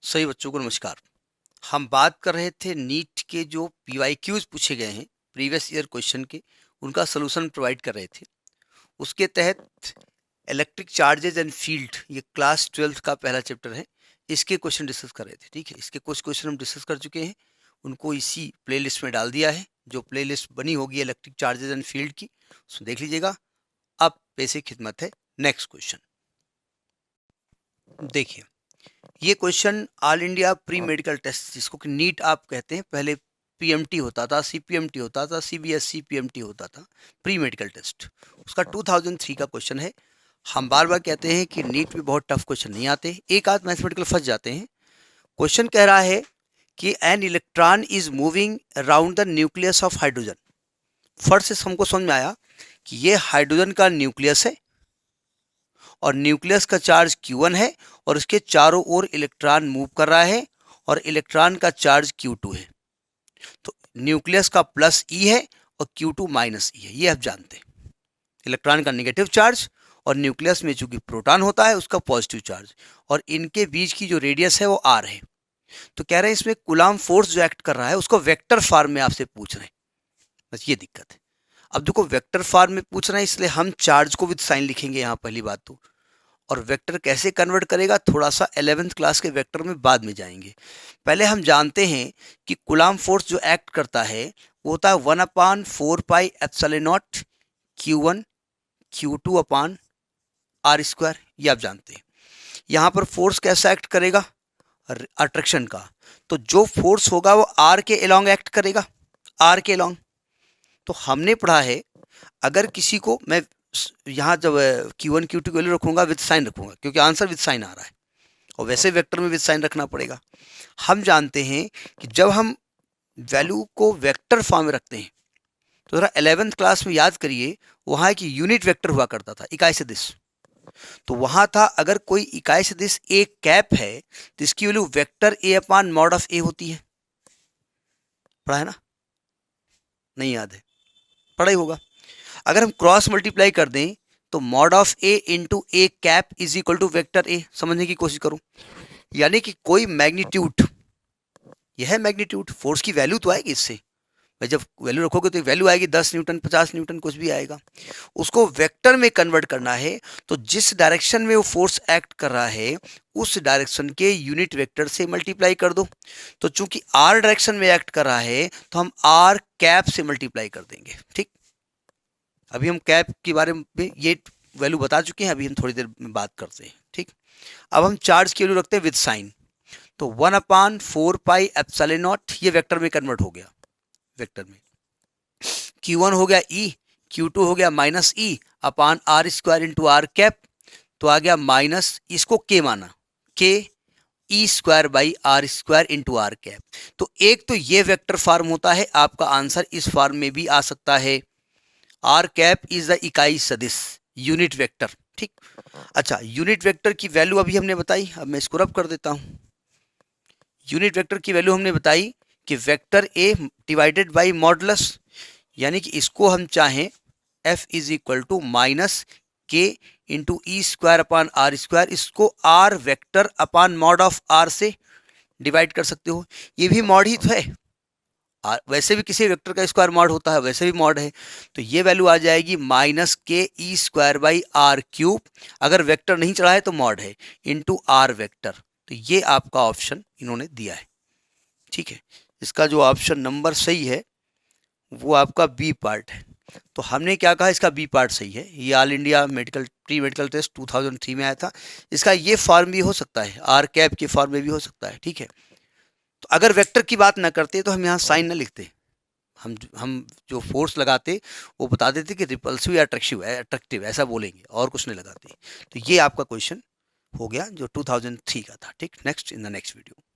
सही बच्चों को नमस्कार। हम बात कर रहे थे नीट के जो पीवाईक्यूज पूछे गए हैं प्रीवियस ईयर क्वेश्चन के, उनका सोल्यूशन प्रोवाइड कर रहे थे। उसके तहत इलेक्ट्रिक चार्जेज एंड फील्ड, ये क्लास 12th का पहला चैप्टर है, इसके क्वेश्चन डिस्कस कर रहे थे। ठीक है, इसके कुछ क्वेश्चन हम डिस्कस कर चुके हैं, उनको इसी प्लेलिस्ट में डाल दिया है। जो प्लेलिस्ट बनी होगी इलेक्ट्रिक चार्जेज एंड फील्ड की, उसमें देख लीजिएगा। अब बेसिक खिदमत है, नेक्स्ट क्वेश्चन देखिए। ये question all India pre medical test, जिसको कि नीट आप कहते हैं, पहले पीएमटी होता था, सीपीएमटी होता था, सीबीएसई पीएमटी होता था, प्री मेडिकल टेस्ट, उसका 2003 का क्वेश्चन है। हम बार बार कहते हैं कि नीट में बहुत टफ क्वेश्चन नहीं आते, एक आध मैथमेटिकल फंस जाते हैं। क्वेश्चन कह रहा है कि an electron is moving around the nucleus of hydrogen. First से हमको समझ में आया कि ये हाइड्रोजन का न्यूक्लियस है और न्यूक्लियस का चार्ज Q1 है और उसके चारों ओर इलेक्ट्रॉन मूव कर रहा है और इलेक्ट्रॉन का चार्ज Q2 है। तो न्यूक्लियस का प्लस E है और Q2 माइनस E है, ये आप जानते हैं। इलेक्ट्रॉन का नेगेटिव चार्ज और न्यूक्लियस में चूंकि प्रोटॉन होता है उसका पॉजिटिव चार्ज, और इनके बीच की जो रेडियस है वो R है। तो कह रहे हैं इसमें कूलॉम फोर्स जो एक्ट कर रहा है उसको वेक्टर फॉर्म में आपसे पूछ रहे हैं, बस ये दिक्कत है। अब देखो, वेक्टर फॉर्म में पूछ रहे हैं इसलिए हम चार्ज को विद साइन लिखेंगे यहाँ पहली बात तो, और वेक्टर कैसे कन्वर्ट करेगा थोड़ा सा 11th क्लास के वेक्टर में बाद में जाएंगे। पहले हम जानते हैं कि कूलॉम फोर्स जो एक्ट करता है वो होता है 1/4 pi epsilon not Q1 Q2 upon R², ये आप जानते हैं। यहाँ पर फोर्स कैसा एक्ट करेगा, अट्रैक्शन का, तो जो फोर्स होगा वो R के अलोंग एक्ट करेगा, R के अलोंग। तो हमने पढ़ा है, अगर किसी को मैं यहाँ जब Q1 Q2 की वैल्यू रखूंगा विद साइन रखूंगा, क्योंकि आंसर विद साइन आ रहा है और वैसे वेक्टर में विद साइन रखना पड़ेगा। हम जानते हैं कि जब हम वैल्यू को वेक्टर फॉर्म में रखते हैं तो जरा 11th क्लास में याद करिए, वहाँ एक यूनिट वेक्टर हुआ करता था, इकाई सदिश। तो वहाँ था, अगर कोई इकाई सदिश ए कैप है तो इसकी value vector A upon mod of A होती है। पढ़ा है ना? नहीं याद है? पढ़ा ही होगा। अगर हम क्रॉस मल्टीप्लाई कर दें तो mod of A into A cap is equal to vector A. समझने की कोशिश करूं, यानी कि कोई मैग्नीट्यूड, यह है मैग्नीट्यूड, फोर्स की वैल्यू तो आएगी इससे। भाई जब वैल्यू रखोगे तो वैल्यू आएगी 10 न्यूटन, 50 न्यूटन, कुछ भी आएगा। उसको वेक्टर में कन्वर्ट करना है तो जिस डायरेक्शन में वो फोर्स एक्ट कर रहा है उस डायरेक्शन के यूनिट वेक्टर से मल्टीप्लाई कर दो। तो चूंकि आर डायरेक्शन में एक्ट कर रहा है तो हम आर कैप से मल्टीप्लाई कर देंगे। ठीक, अभी हम कैप के बारे में ये वैल्यू बता चुके हैं, अभी हम थोड़ी देर में बात करते हैं। ठीक, अब हम चार्ज की वैल्यू रखते हैं विद साइन, तो 1/4 पाई एप्सिलॉन नॉट, ये वेक्टर में कन्वर्ट हो गया। वेक्टर में Q1 हो गया E, Q2 हो गया minus E upon R² into R cap, तो आ गया माइनस, इसको K माना, K E² by R² into R cap. तो एक तो ये वेक्टर फॉर्म होता है, आपका आंसर इस फॉर्म में भी आ सकता है। आर कैप इज द इकाई सदिश, यूनिट वेक्टर। ठीक, अच्छा, यूनिट वेक्टर की वैल्यू अभी हमने बताई, अब मैं इसको रब कर देता हूं। यूनिट वेक्टर की वैल्यू हमने बताई कि vector A divided by modulus, यानी कि इसको हम चाहें F is equal to minus K into E² upon R², इसको R vector upon mod of R से डिवाइड कर सकते हो। ये भी मॉड ही तो है, वैसे भी किसी वेक्टर का स्क्वायर मॉड होता है, वैसे भी मॉड है। तो ये वैल्यू आ जाएगी माइनस के E² बाई R³, अगर वेक्टर नहीं चढ़ा है तो मॉड है, इंटू आर वेक्टर। तो ये आपका ऑप्शन इन्होंने दिया है। ठीक है, इसका जो ऑप्शन नंबर सही है वो आपका बी पार्ट है। तो हमने क्या कहा, इसका बी पार्ट सही है। ये all India medical pre medical test 2003 में आया था। इसका ये फॉर्म भी हो सकता है, आर कैप के फॉर्म में भी हो सकता है। ठीक है, तो अगर वेक्टर की बात ना करते तो हम यहाँ साइन ना लिखते, हम जो फोर्स लगाते वो बता देते कि रिपल्सिव या अट्रैक्टिव ऐसा बोलेंगे, और कुछ नहीं लगाते। तो ये आपका क्वेश्चन हो गया जो 2003 का था। ठीक, next in the next video.